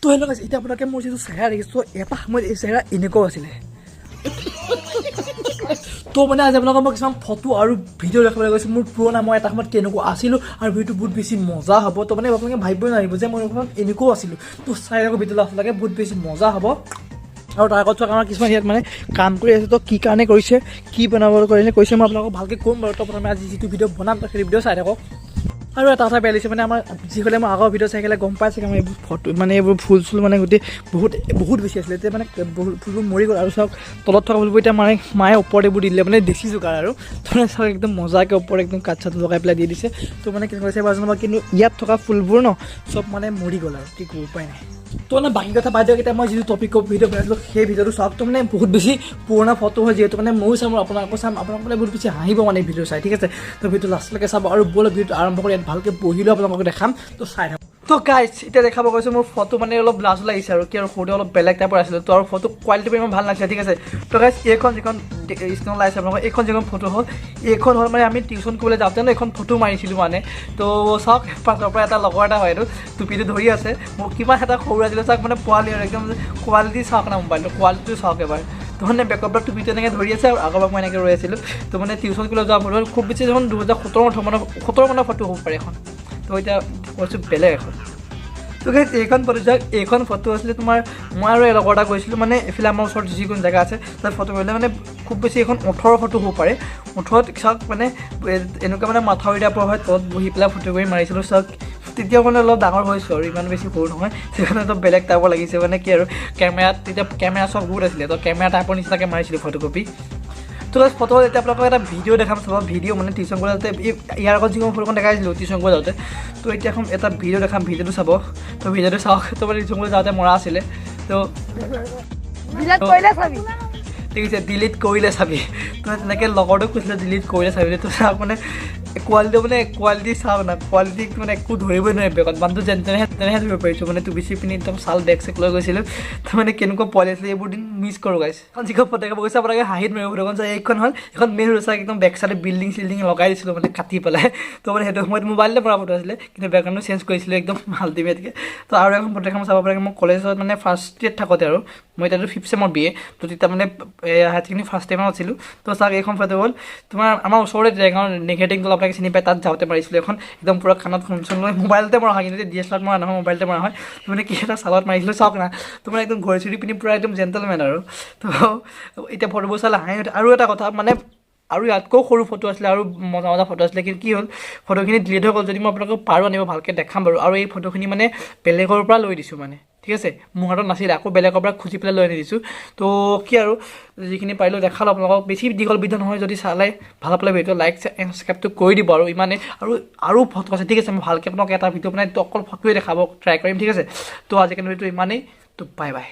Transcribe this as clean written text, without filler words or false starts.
তো হেল্ল' গাইছ, এতিয়া আপোনালোকে মোৰ যিটো চেহেৰা দেখিছোঁ এটা সময়ত এই চেহেৰা এনেকুৱাও আছিলে। তো মানে আজি আপোনালোকক মই কিছুমান ফটো আৰু ভিডিঅ' দেখাবলৈ গৈছোঁ মোৰ পুৰণা মই এটা সময়ত কেনেকুৱা আছিলোঁ আৰু ভিডিঅ'টো বহুত বেছি মজা হ'ব। তো মানে আপোনালোকে ভাবিবই নোৱাৰিব যে মই এনেকুৱাও আছিলোঁ। তো চাই থাকক ভিডিঅ'টো আপোনালোকে বহুত বেছি মজা হ'ব। আৰু তাৰ আগত আমাৰ কিছুমান ইয়াত মানে কাম কৰি আছে, তো কি কাৰণে কৰিছে, কি বনাবলৈ কৰিছে কৈছে, মই আপোনালোকক ভালকৈ ক'ম বাৰু। তো প্ৰথমে আজি যিটো ভিডিঅ' বনাম তো সেই ভিডিঅ' চাই থাকক। আৰু এটা কথা বেয়া লাগিছে মানে আমাৰ যিসকলে মই আগৰ ভিডিঅ' চাই গ'লে গম পাইছে আমাৰ এইবোৰ ফটো মানে এইবোৰ ফুল চুল মানে গোটেই বহুত বেছি আছিলে। এতিয়া মানে ফুলবোৰ মৰি গ'ল আৰু চাওক তলত থকা ফুলবোৰ এতিয়া মানে মায়ে ওপৰত এইবোৰ দি দিলে মানে দেশী জোগাৰ আৰু তো মানে চাওক একদম মজাকৈ ওপৰত একদম কাঠ চাঠ লগাই পেলাই দি দিছে। তো মানে কেনেকুৱা হৈছে বাৰু জানো, কিন্তু ইয়াত থকা ফুলবোৰ ন চব মানে মৰি গ'ল আৰু কি কৰিব উপায় নাই। তো মানে বাকী কথা বাদ দিয়ক, এতিয়া মই যিটো টপিকৰ ভিডিঅ' বনাইছিলোঁ সেই ভিডিঅ'টো চাওক। তো মানে বহুত বেছি পুৰণা ফটো হয় যিহেতু মানে ময়ো চাম আপোনালোকো চাম, আপোনালোকে বহুত বেছি হাঁহিব মানে ভিডিঅ' চাই, ঠিক আছে। তো ভিডিঅ'টো লাষ্টলৈকে চাব আৰু ব'লক ভিডিঅ'টো আৰম্ভ কৰি ইয়াত ভালকৈ বহিলেও আপোনালোকক দেখাম। তো চাই থাকক। তো গাইজ এতিয়া দেখাব গৈছোঁ মোৰ ফটো মানে অলপ লাজ লাগিছে আৰু কি আৰু সৰুতে অলপ বেলেগ টাইপৰ আছিলোঁ। তো আৰু ফটো কোৱালিটিটো ইমান ভাল লাগিছে, ঠিক আছে। তো গাইজ এইখন যিখন স্ক্ৰীণত লাগিছে আপোনালোকৰ এইখন যিখন ফটো হ'ল এইখন হ'ল মানে আমি টিউশ্যন কৰিবলৈ যাওঁতে ন এইখন ফটো মাৰিছিলোঁ মানে। তো চাওক পাছৰ পৰা এটা লগৰ এটা হয় এইটো টুপিটো ধৰি আছে, মোক কিমান এটা সৰু আছিলে চাওক মানে পোৱালি আৰু একদম কোৱালিটি চাওক না মোবাইলটো কোৱালিটিটো চাওক এবাৰ। তো মানে বেকৰ পৰা টুপিটো এনেকৈ ধৰি আছে আৰু আগৰ পৰা মই এনেকৈ ৰৈ আছিলোঁ। তো মানে টিউশ্যন কৰিবলৈ যোৱা ফটো খুব বেছি দেখোন 2017 মানৰ ফটো হ'ব পাৰে এখন। তো এতিয়া কৈছোঁ বেলেগ এখন। তো গাইজ এইখন ফটো চাওক, এইখন ফটো আছিলে তোমাৰ মই আৰু লগৰ এটা গৈছিলোঁ মানে এইফালে আমাৰ ওচৰত যিকোনো জেগা আছে তাত ফটো মাৰিলে মানে খুব বেছি এখন 18 ফটো হ'ব পাৰে। 18 চাওক মানে এনেকুৱা মানে মাথাউৰিটাৰ পৰা হয় তলত বহি পেলাই ফটো কৰি মাৰিছিলোঁ চাওক। তেতিয়াও মানে অলপ ডাঙৰ হৈছোঁ আৰু ইমান বেছি সৰু নহয়, সেইকাৰণে অলপ বেলেগ টাইপৰ লাগিছে মানে কি আৰু কেমেৰাত তেতিয়া কেমেৰা চব বহুত আছিলে, তো কেমেৰা টাইপৰ নিচিনাকৈ মাৰিছিলোঁ ফটোকপি। তো ফটো এতিয়া আপোনালোকক এটা ভিডিঅ' দেখাম চাব, ভিডিঅ' মানে টিউশ্যন কৰি যাওঁতে ইয়াৰ আগত যিখন ফটোখন দেখাইছিলোঁ টিউশ্যন কৰি যাওঁতে, তো এতিয়া এখন এটা ভিডিঅ' দেখাম, ভিডিঅ'টো চাব। তো ভিডিঅ'টো চাওক। তো মানে টিউশ্যন কৰি যাওঁতে মৰা আছিলে, তো ঠিক আছে ডিলিট কৰিলে চাবি। তো তেনেকৈ লগৰটোক কৈছিলে ডিলিট কৰিলে চাবি। তো চাওক মানে কোৱালিটি চাওক না, কোৱালিটি মানে একো ধৰিবই নোৱাৰে বেগত, মানুহটো তেনেহে ধৰিব পাৰিছোঁ মানে টুপি চুপি পিন্ধি একদম চাল বেগ চেক লৈ গৈছিলোঁ। তো মানে কেনেকুৱা পোৱালি আছিলে এইবোৰ দিন মিছ কৰোঁ গাইছ। যিখন ফটো দেখাব গৈছে আপোনালোকে হাঁহিত মাৰিব ফটোখন চাই। এইখন হ'ল এখন মেইন ৰোড চাই একদম বেক চাইডে বিল্ডিং চিল্ডিং লগাই দিছিলোঁ মানে কাটি পেলাই। তো মানে সেইটো সময়ত মোবাইলতে পৰা ফটো আছিলে, কিন্তু বেকগ্ৰাউণ্ডটো চেঞ্জ কৰিছিলোঁ একদম আল্টিমেটকৈ। তো আৰু এখন ফটো দেখাম চাব পাৰে, মই কলেজত মানে ফাৰ্ষ্ট ইয়েৰত থাকোঁতে আৰু মই এতিয়াতো 5th চেমৰ BA, তো তেতিয়া মানে হায়াৰ ছেকেণ্ডেৰী ফাৰ্ষ্ট টাইমত আছিলোঁ। তো চাওক এইখন ফটো হ'ল তোমাৰ আমাৰ ওচৰতে জেগাৰ নেঘেটিং তল আপোনালোকে চিনি পায়, তাত যাওঁতে মাৰিছিলোঁ এখন একদম পূৰা কাণত ফোন লৈ মোবাইলতে মৰা হয়, কিন্তু DSLR মৰা নহয় মোবাইলতে মৰা হয়। তো মানে কি এটা চালত মাৰিছিলোঁ চাওক না, তো মানে একদম ঘড়ী চড়ি পিনি পূৰা একদম জেণ্টেলমেন আৰু। তো এতিয়া ফটোবোৰ চালে হাঁহি উঠে। আৰু এটা কথা মানে আৰু ইয়াতকৈ সৰু ফটো আছিলে আৰু মজা ফটো আছিলে, কিন্তু কি হ'ল ফটোখিনি ডিলিট হৈ গ'ল। যদি মই আপোনালোকক পাৰোঁ আনিব ভালকৈ দেখাম বাৰু। আৰু এই ফটোখিনি মানে বেলেগৰ পৰা লৈ দিছোঁ মানে, ঠিক আছে, মোৰ হাতত নাছিলে, আকৌ বেলেগৰ পৰা খুজি পেলাই লৈ আনি দিছোঁ। তো কি আৰু যিখিনি পাৰিলোঁ দেখালোঁ আপোনালোকক, বেছি দীঘল ভিডিঅ' নহয়, যদি চালে ভাল পালে ভিডিঅ'টো লাইক সাবস্ক্ৰাইবটো কৰি দিব আৰু ইমানেই। আৰু ফটো আছে, ঠিক আছে, মই ভালকৈ আপোনালোকক এটা ভিডিঅ' বনাই অকল ফটোৱে দেখাব ট্ৰাই কৰিম, ঠিক আছে। তো আজিকালি ভিডিঅ'টো ইমানেই, তো বাই বাই।